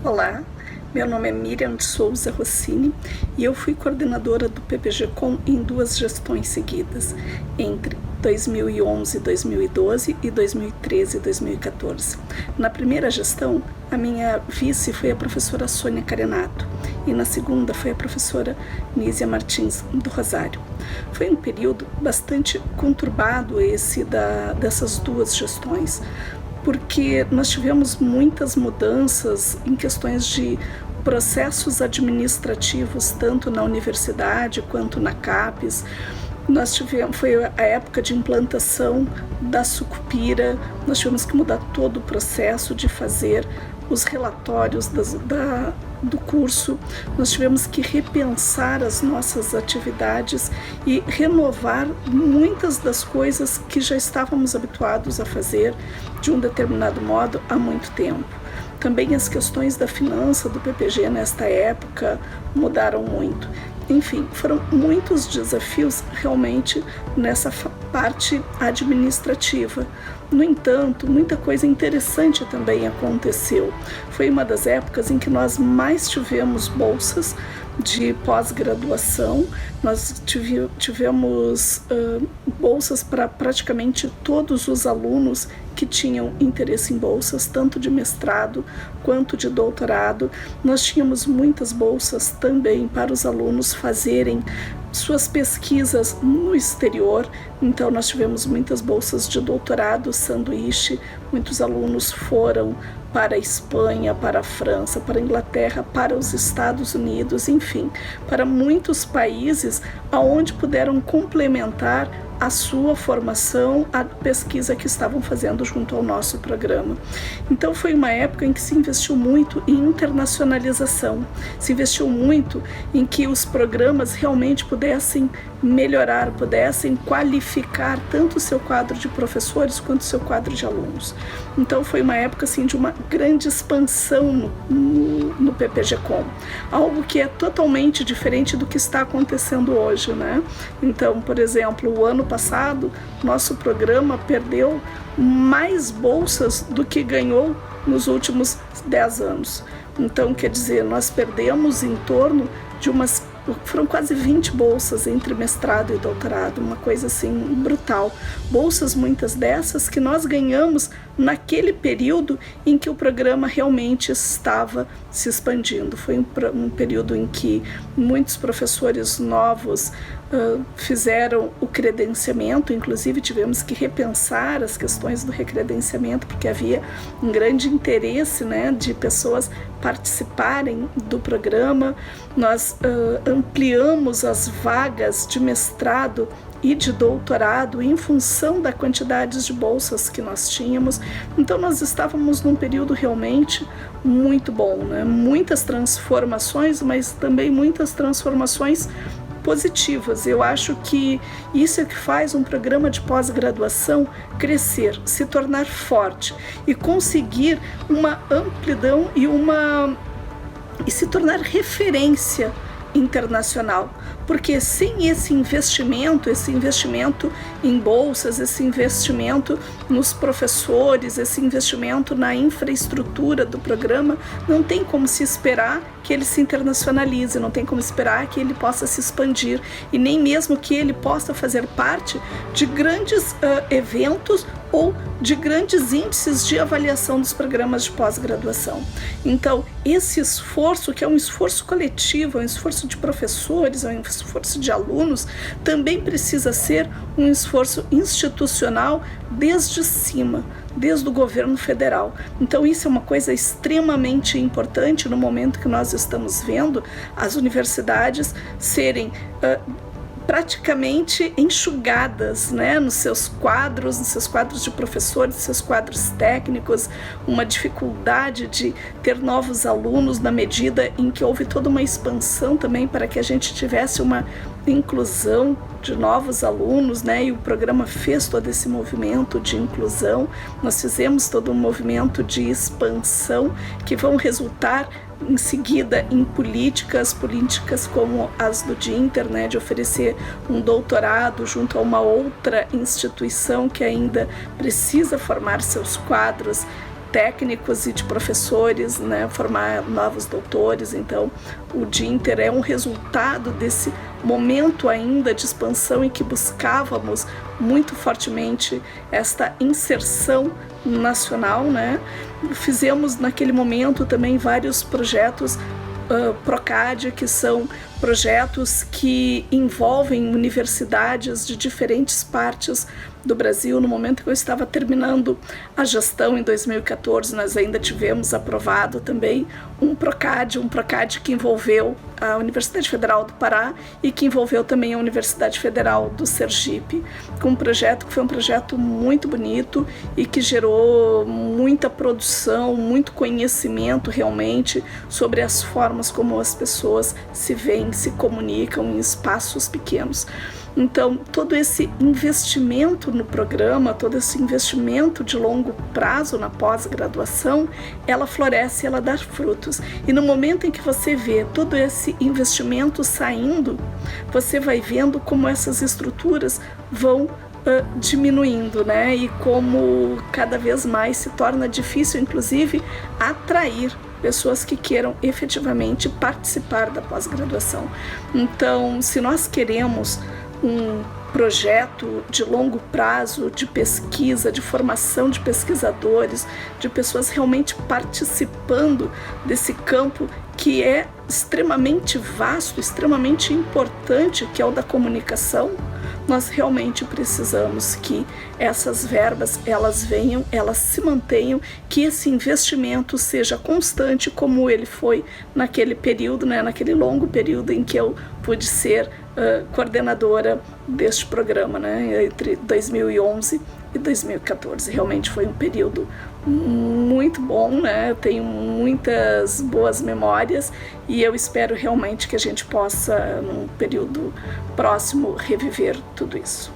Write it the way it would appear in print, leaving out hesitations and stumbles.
Olá, meu nome é Miriam de Souza Rossini e eu fui coordenadora do PPG-Com em 2 gestões seguidas, entre 2011 e 2012 e 2013 e 2014. Na primeira gestão, a minha vice foi a professora Sônia Carenato e na segunda foi a professora Nízia Martins do Rosário. Foi um período bastante conturbado esse dessas 2 gestões, porque nós tivemos muitas mudanças em questões de processos administrativos, tanto na universidade quanto na CAPES. Foi a época de implantação da Sucupira, nós tivemos que mudar todo o processo de fazer os relatórios do curso, nós tivemos que repensar as nossas atividades e renovar muitas das coisas que já estávamos habituados a fazer de um determinado modo há muito tempo. Também as questões da finança do PPG nesta época mudaram muito. Enfim, foram muitos desafios realmente nessa parte administrativa. No entanto, muita coisa interessante também aconteceu. Foi uma das épocas em que nós mais tivemos bolsas de pós-graduação. Nós tivemos bolsas para praticamente todos os alunos que tinham interesse em bolsas, tanto de mestrado quanto de doutorado. Nós tínhamos muitas bolsas também para os alunos fazerem suas pesquisas no exterior, então nós tivemos muitas bolsas de doutorado, sanduíche, muitos alunos foram para a Espanha, para a França, para a Inglaterra, para os Estados Unidos, enfim, para muitos países aonde puderam complementar a sua formação, a pesquisa que estavam fazendo junto ao nosso programa. Então foi uma época em que se investiu muito em internacionalização, se investiu muito em que os programas realmente pudessem melhorar, pudessem qualificar tanto o seu quadro de professores quanto o seu quadro de alunos. Então foi uma época assim, de uma grande expansão no PPG-Com, algo que é totalmente diferente do que está acontecendo hoje, né? Então, por exemplo, o ano passado, nosso programa perdeu mais bolsas do que ganhou nos últimos 10 anos. Então, quer dizer, nós perdemos em torno de foram quase 20 bolsas entre mestrado e doutorado, uma coisa assim brutal. Bolsas, muitas dessas, que nós ganhamos naquele período em que o programa realmente estava se expandindo. Foi um período em que muitos professores novos fizeram o credenciamento, inclusive tivemos que repensar as questões do recredenciamento, porque havia um grande interesse, né, de pessoas participarem do programa. Nós ampliamos as vagas de mestrado e de doutorado em função da quantidade de bolsas que nós tínhamos. Então nós estávamos num período realmente muito bom, né? Muitas transformações, mas também muitas transformações positivas. Eu acho que isso é que faz um programa de pós-graduação crescer, se tornar forte e conseguir uma amplidão e se tornar referência internacional, porque sem esse investimento em bolsas, esse investimento nos professores, esse investimento na infraestrutura do programa, não tem como se esperar que ele se internacionalize, não tem como esperar que ele possa se expandir e nem mesmo que ele possa fazer parte de grandes eventos ou de grandes índices de avaliação dos programas de pós-graduação. Então, esse esforço, que é um esforço coletivo, é um esforço de professores, é um esforço de alunos, também precisa ser um esforço institucional desde cima, desde o governo federal. Então isso é uma coisa extremamente importante no momento que nós estamos vendo as universidades serem praticamente enxugadas, né, nos seus quadros de professores, nos seus quadros técnicos, uma dificuldade de ter novos alunos na medida em que houve toda uma expansão também para que a gente tivesse uma inclusão de novos alunos, né, e o programa fez todo esse movimento de inclusão. Nós fizemos todo um movimento de expansão que vão resultar em seguida em políticas como as do DINTER, né, de oferecer um doutorado junto a uma outra instituição que ainda precisa formar seus quadros técnicos e de professores, né, formar novos doutores. Então, o Dinter é um resultado desse momento ainda de expansão em que buscávamos muito fortemente esta inserção nacional, né? Fizemos naquele momento também vários projetos Procad, que são projetos que envolvem universidades de diferentes partes do Brasil. No momento que eu estava terminando a gestão, em 2014, nós ainda tivemos aprovado também um Procad que envolveu a Universidade Federal do Pará e que envolveu também a Universidade Federal do Sergipe, com um projeto que foi um projeto muito bonito e que gerou muita produção, muito conhecimento realmente sobre as formas como as pessoas se veem, se comunicam em espaços pequenos. Então, todo esse investimento no programa, todo esse investimento de longo prazo na pós-graduação, ela floresce, ela dá frutos. E no momento em que você vê todo esse investimento saindo, você vai vendo como essas estruturas vão diminuindo, né? E como cada vez mais se torna difícil, inclusive, atrair pessoas que queiram efetivamente participar da pós-graduação. Então, se nós queremos um projeto de longo prazo de pesquisa, de formação de pesquisadores, de pessoas realmente participando desse campo que é extremamente vasto, extremamente importante, que é o da comunicação, nós realmente precisamos que essas verbas, elas venham, elas se mantenham, que esse investimento seja constante como ele foi naquele período, né, naquele longo período em que eu pude ser coordenadora deste programa, né, entre 2011 e 2014. Realmente foi um período muito bom, né? Eu tenho muitas boas memórias e eu espero realmente que a gente possa, num período próximo, reviver tudo isso.